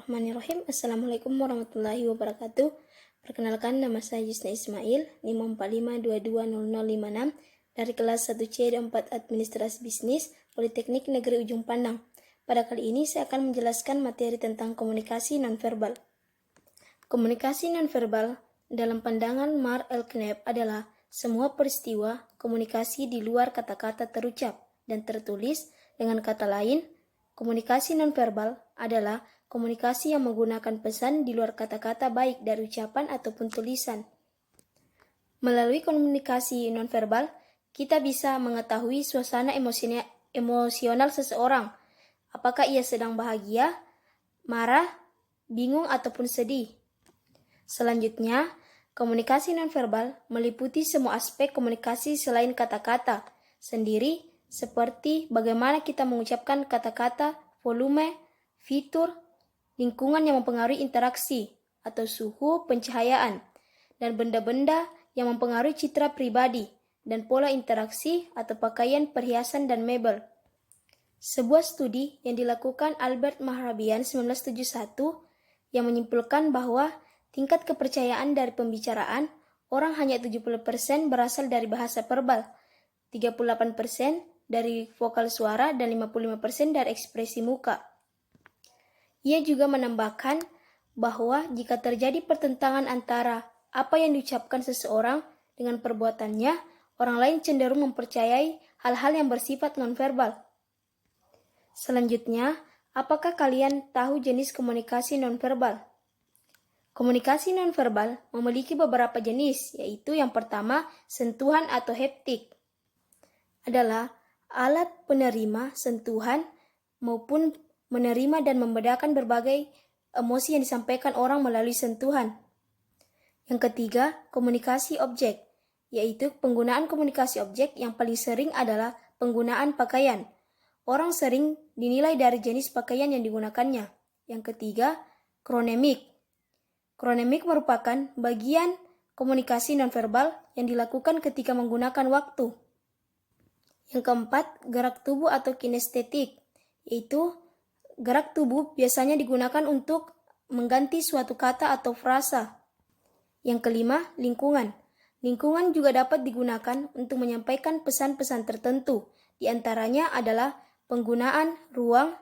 Bismillahirrahmanirrahim. Assalamualaikum warahmatullahi wabarakatuh. Perkenalkan, nama saya Yusna Ismail, NIM 45220056 dari kelas 1C 4 Administrasi Bisnis Politeknik Negeri Ujung Pandang. Pada kali ini saya akan menjelaskan materi tentang komunikasi nonverbal. Komunikasi nonverbal dalam pandangan Mark L. Knapp adalah semua peristiwa komunikasi di luar kata-kata terucap dan tertulis. Dengan kata lain, komunikasi nonverbal adalah komunikasi yang menggunakan pesan di luar kata-kata baik dari ucapan ataupun tulisan. Melalui komunikasi nonverbal, kita bisa mengetahui suasana emosional seseorang. Apakah ia sedang bahagia, marah, bingung, ataupun sedih. Selanjutnya, komunikasi nonverbal meliputi semua aspek komunikasi selain kata-kata sendiri, seperti bagaimana kita mengucapkan kata-kata, volume, fitur, lingkungan yang mempengaruhi interaksi atau suhu pencahayaan, dan benda-benda yang mempengaruhi citra pribadi dan pola interaksi atau pakaian, perhiasan, dan mebel. Sebuah studi yang dilakukan Albert Mehrabian 1971 yang menyimpulkan bahwa tingkat kepercayaan dari pembicaraan orang hanya 70% berasal dari bahasa verbal, 38% dari vokal suara, dan 55% dari ekspresi muka. Ia juga menambahkan bahwa jika terjadi pertentangan antara apa yang diucapkan seseorang dengan perbuatannya, orang lain cenderung mempercayai hal-hal yang bersifat nonverbal. Selanjutnya, apakah kalian tahu jenis komunikasi nonverbal? Komunikasi nonverbal memiliki beberapa jenis, yaitu yang pertama, sentuhan atau haptik. Adalah alat penerima sentuhan maupun menerima dan membedakan berbagai emosi yang disampaikan orang melalui sentuhan. Yang ketiga, komunikasi objek, yaitu penggunaan komunikasi objek yang paling sering adalah penggunaan pakaian. Orang sering dinilai dari jenis pakaian yang digunakannya. Yang ketiga, kronemik. Kronemik merupakan bagian komunikasi nonverbal yang dilakukan ketika menggunakan waktu. Yang keempat, gerak tubuh atau kinestetik, yaitu gerak tubuh biasanya digunakan untuk mengganti suatu kata atau frasa. Yang kelima, lingkungan. Lingkungan juga dapat digunakan untuk menyampaikan pesan-pesan tertentu. Di antaranya adalah penggunaan ruang,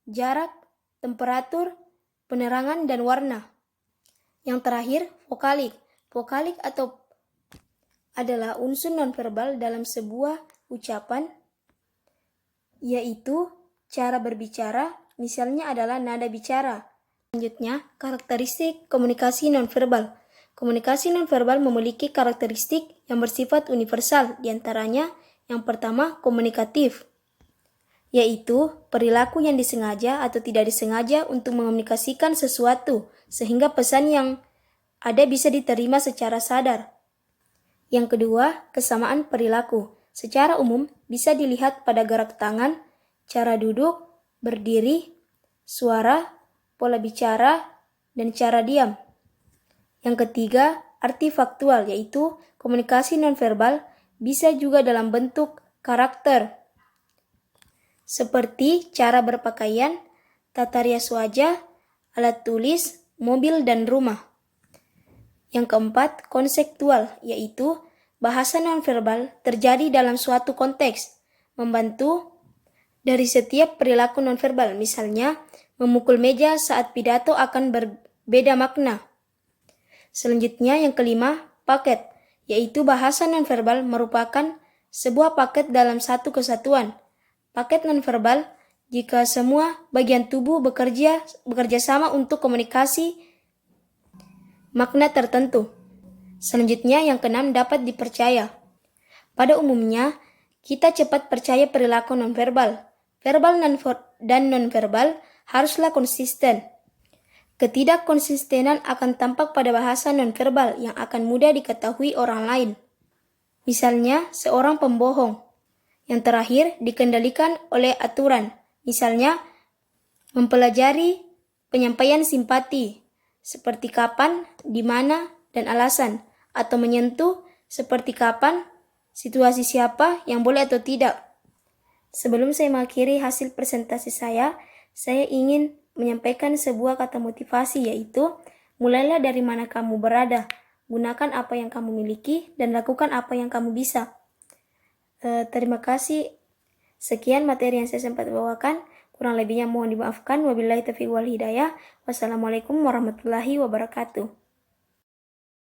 jarak, temperatur, penerangan, dan warna. Yang terakhir, vokalik. Vokalik adalah unsur nonverbal dalam sebuah ucapan, yaitu cara berbicara, misalnya adalah nada bicara. Selanjutnya, karakteristik komunikasi nonverbal. Komunikasi nonverbal memiliki karakteristik yang bersifat universal, diantaranya yang pertama, komunikatif, yaitu perilaku yang disengaja atau tidak disengaja untuk mengomunikasikan sesuatu, sehingga pesan yang ada bisa diterima secara sadar. Yang kedua, kesamaan perilaku. Secara umum, bisa dilihat pada gerak tangan, cara duduk, berdiri, suara, pola bicara, dan cara diam. Yang ketiga, arti faktual, yaitu komunikasi nonverbal bisa juga dalam bentuk karakter, seperti cara berpakaian, tata rias wajah, alat tulis, mobil, dan rumah. Yang keempat, konseptual, yaitu bahasa nonverbal terjadi dalam suatu konteks, membantu dari setiap perilaku nonverbal, misalnya memukul meja saat pidato akan berbeda makna. Selanjutnya yang kelima, paket, yaitu bahasa nonverbal merupakan sebuah paket dalam satu kesatuan. Paket nonverbal jika semua bagian tubuh bekerja sama untuk komunikasi makna tertentu. Selanjutnya yang keenam, dapat dipercaya. Pada umumnya, kita cepat percaya perilaku nonverbal. Verbal dan nonverbal haruslah konsisten. Ketidakkonsistenan akan tampak pada bahasa nonverbal yang akan mudah diketahui orang lain. Misalnya, seorang pembohong. Yang terakhir, dikendalikan oleh aturan. Misalnya, mempelajari penyampaian simpati, seperti kapan, di mana, dan alasan, atau menyentuh, seperti kapan, situasi siapa yang boleh atau tidak. Sebelum saya mengakhiri hasil presentasi saya ingin menyampaikan sebuah kata motivasi, yaitu mulailah dari mana kamu berada, gunakan apa yang kamu miliki, dan lakukan apa yang kamu bisa. Terima kasih. Sekian materi yang saya sempat bawakan. Kurang lebihnya mohon dimaafkan. Wabillahi taufiq wal hidayah. Wassalamualaikum warahmatullahi wabarakatuh.